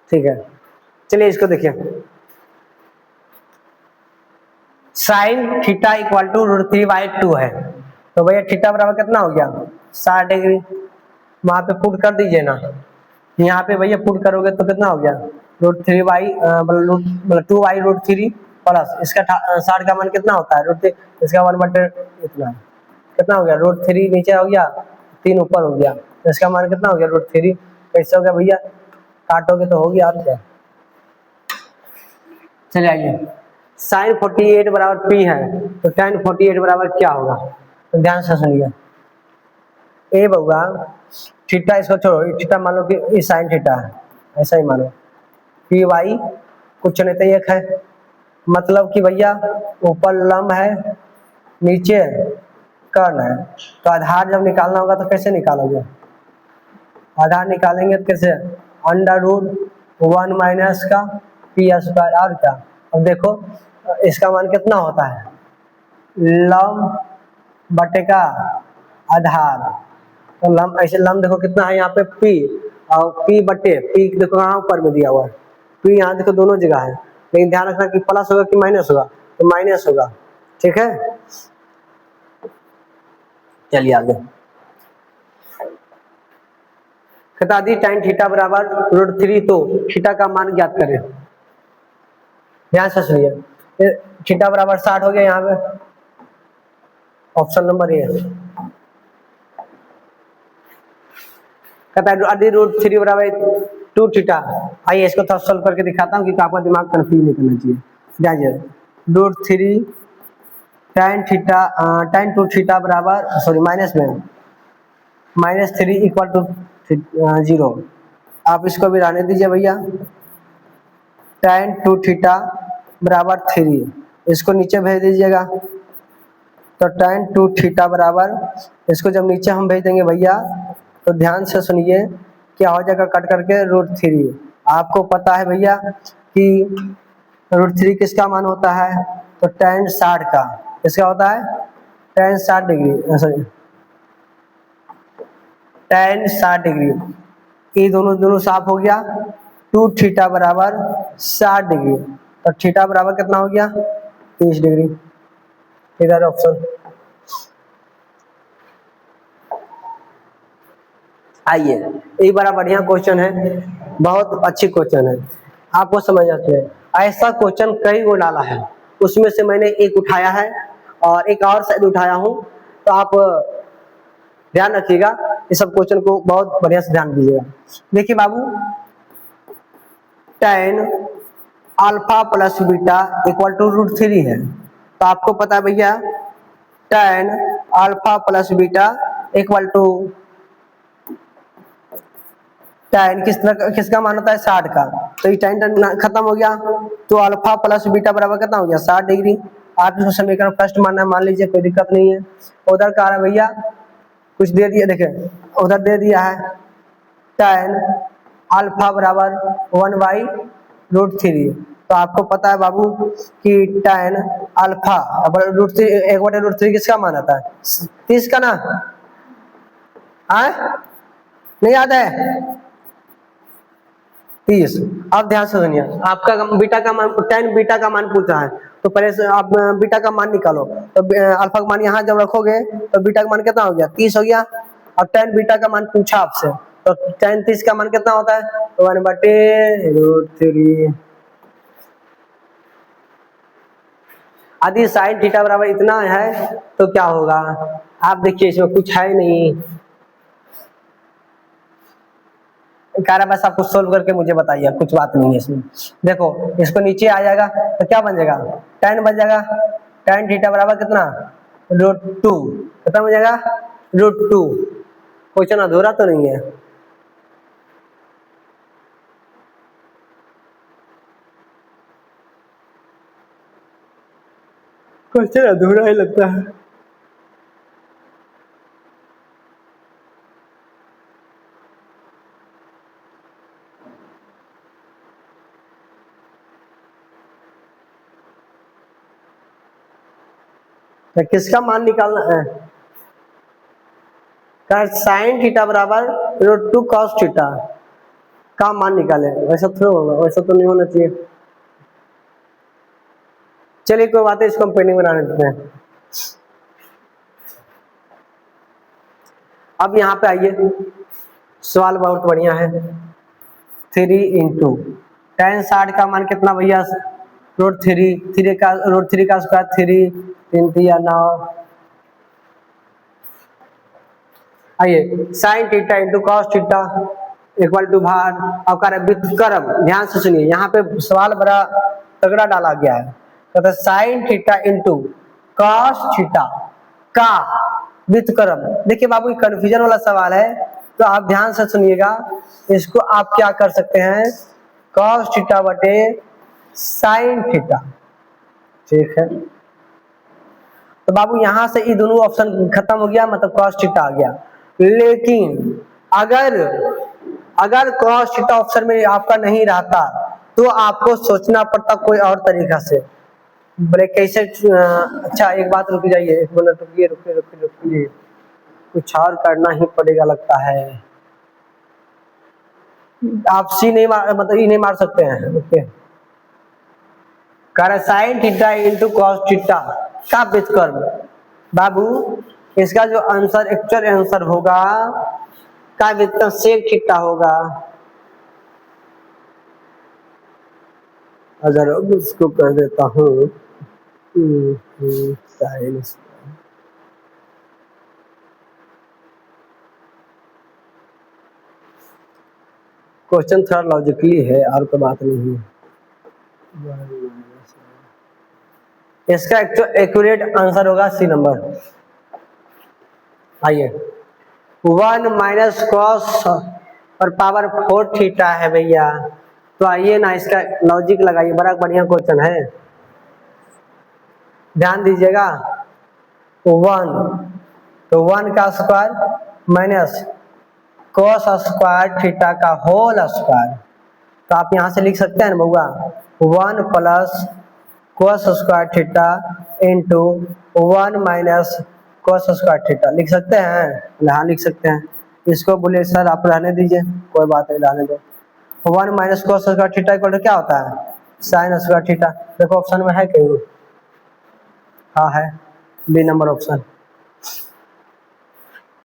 ठीक है, चलिए इसको देखिए, साइन थीटा इक्वल टू √3/2 है, तो भैया थीटा बराबर कितना हो गया 60 डिग्री। वहां पे पुट कर दीजिए ना, यहाँ पे भैया पुट करोगे तो कितना हो गया मतलब 2/√3 प्लस इसका 60 का मान कितना होता है √3, इसका 1/, इतना कितना हो गया √3 नीचे हो गया 3 ऊपर हो गया, तो इसका मान कितना हो गया √3। कैसे हो गया भैया, काटोगे तो हो गया और क्या। चलिए आइए, साइन 48 बराबर पी है, तो tan 48 बराबर क्या होगा, तो ध्यान से सुनिए। ए बउआ थीटा, इसको छोड़ो, थीटा मान लो कि इस साइन थीटा है, ऐसा ही मानो, पी वाई कुछ नहीं तो एक है, मतलब कि भैया ऊपर लंब है नीचे कर्ण है, तो आधार जब निकालना होगा तो कैसे निकालोगे, आधार निकालेंगे तो कैसे, √1 माइनस का पी स्क्वायर, और क्या। अब देखो इसका मान कितना होता है, लंब बटे का आधार, तो लंब ऐसे लंब देखो कितना है यहाँ पे पी, और पी बटे पी देखो यहाँ ऊपर में दिया हुआ है, पी यहाँ देखो दोनों जगह है, लेकिन ध्यान रखना कि प्लस होगा कि माइनस होगा, तो माइनस होगा, ठीक है। चलिए आगे, बता दी tan थीटा बराबर √3, तो थीटा का मान ज्ञात करें। ध्यान से सुनिए, थीटा बराबर 60 हो गया यहाँ पे, ऑप्शन नंबर ए कहता है आदि √3 बराबर 2 थीटा। आइए इसको थोड़ा सोल्व करके दिखाता हूँ क्योंकि आपका दिमाग कंफ्यूज नहीं करना चाहिए। जाइए √3 tan 2 थीटा बराबर सॉरी माइनस में -3 इक्वल टू 0। आप इसको भी रहने दीजिए भैया, tan 2 थीटा बराबर 3, इसको नीचे भेज दीजिएगा, तो tan 2 थीटा बराबर, इसको जब नीचे हम भेज देंगे भैया तो ध्यान से सुनिए क्या हो जाएगा, कट करके √3। आपको पता है भैया कि √3 किसका मान होता है, तो tan 60 का, किसका होता है tan 60 degree, sorry tan 60 degree, ये दोनों दोनों साफ हो गया, 2 थीटा बराबर 60 डिग्री, तो थीटा बराबर कितना हो गया 30 डिग्री, इधर ऑप्शन। आइए ये बड़ा बढ़िया क्वेश्चन है, बहुत अच्छी क्वेश्चन है, आपको समझ आते हैं। ऐसा क्वेश्चन कई को डाला है, उसमें से मैंने एक उठाया है और एक और शायद उठाया हूँ, तो आप ध्यान रखिएगा, इस सब क्वेश्चन को बहुत बढ़िया से ध्यान दीजिएगा। देखिए बाबू, tan alpha plus beta equal to √3 है, तो आपको पता है भैया tan alpha plus beta equal to tan किसका मान होता है 60 का, तो ये tan खत्म हो गया, तो अल्फा प्लस बीटा बराबर कितना हो गया 60 डिग्री। आप इसको समीकरण फर्स्ट मानना मान लीजिए, कोई दिक्कत नहीं है। उधर कह रहा है भैया कुछ दे दिया, देखे उधर दे दिया है tan अल्फा बराबर 1/√3, तो आपको पता है बाबू कि tan अल्फा √3 1/√3 किसका मान आता है 30 का ना, नहीं याद है 30। अब ध्यान से सुनिए, आपका बीटा का मान, tan बीटा का मान पूछा है, तो पहले से आप बीटा का मान निकालो, तो अल्फा का मान यहाँ जब रखोगे तो बीटा का मान कितना हो गया 30 हो गया, और tan बीटा का मान पूछा आपसे, तो tan 30 का मान कितना होता है 1/√3। यदि साइन थीटा बराबर इतना है तो क्या होगा, आप देखिए इसमें कुछ है नहीं, कह रहा बस आपको सोल्व करके मुझे बताइए, कुछ बात नहीं है इसमें। देखो इसको नीचे आ जाएगा तो क्या बन जाएगा, tan बन जाएगा, tan थीटा बराबर कितना √2, कितना बन जाएगा √2। क्वेश्चन अधूरा तो नहीं है, क्वेश्चन अधूरा ही लगता है। तो किसका मान निकालना है, साइन थीटा बराबर √2 cos थीटा, का मान निकाले, वैसा थोड़ा होगा, वैसा तो नहीं होना चाहिए। चलिए कोई बात है, इसको हम पेंडिंग बना देते हैं। अब यहाँ पे आइए, सवाल बहुत बढ़िया है। 3 इंटू tan 60 का मान कितना भैया, √3 का स्क्वायर 3, 3 या 9। आइए sine theta into cos theta equal to भार, अब कर व्युत्क्रम, ध्यान से सुनिए, यहाँ पे सवाल बड़ा तगड़ा डाला गया है। कहते sign theta into cos theta का व्युत्क्रम। देखिए बाबू, कंफ्यूजन वाला सवाल है, तो आप ध्यान से सुनिएगा। इसको आप क्या कर सकते हैं, कॉस थीटा बटे साइन थीटा, ठीक है। तो बाबू यहाँ से ये दोनों ऑप्शन खत्म हो गया, मतलब कॉस थीटा आ गया। लेकिन अगर कॉस थीटा ऑप्शन में आपका नहीं रहता तो आपको सोचना पड़ता कोई और तरीका से। बोले कैसे? अच्छा एक बात रुक जाइए, 1 मिनट रुकिए, कुछ और करना ही पड़ेगा लगता है। आप सी नहीं मार, मतलब ई नहीं मार सकते हैं। ओके, कर sign theta into cos theta का व्युत्क्रम। बाबू इसका जो आंसर, एक्चुअल आंसर होगा का व्युत्क्रम सेक थीटा होगा। अगर उसको कर देता हूँ साइन, क्वेश्चन थोड़ा लॉजिकली है और कोई बात नहीं है। इसका एक्यूरेट आंसर होगा सी नंबर। आइए 1 माइनस कॉस और पावर 4 थीटा है भैया। तो आइए ना, इसका लॉजिक लगाइए, बड़ा बढ़िया क्वेश्चन है, ध्यान दीजिएगा। 1 तो 1 का square minus cos square theta का होल स्क्वायर। तो आप यहां से लिख सकते हैं ना बउआ, 1 plus cos square theta into 1 minus cos square theta. लिख सकते हैं? हाँ लिख सकते हैं। इसको बोले सर आप रहने दीजिए, कोई बात नहीं, रहने दो। 1 minus cos square theta equal to क्या होता है, साइन स्क्वायर थीटा। देखो ऑप्शन में है कहीं? हाँ है, बी नंबर ऑप्शन।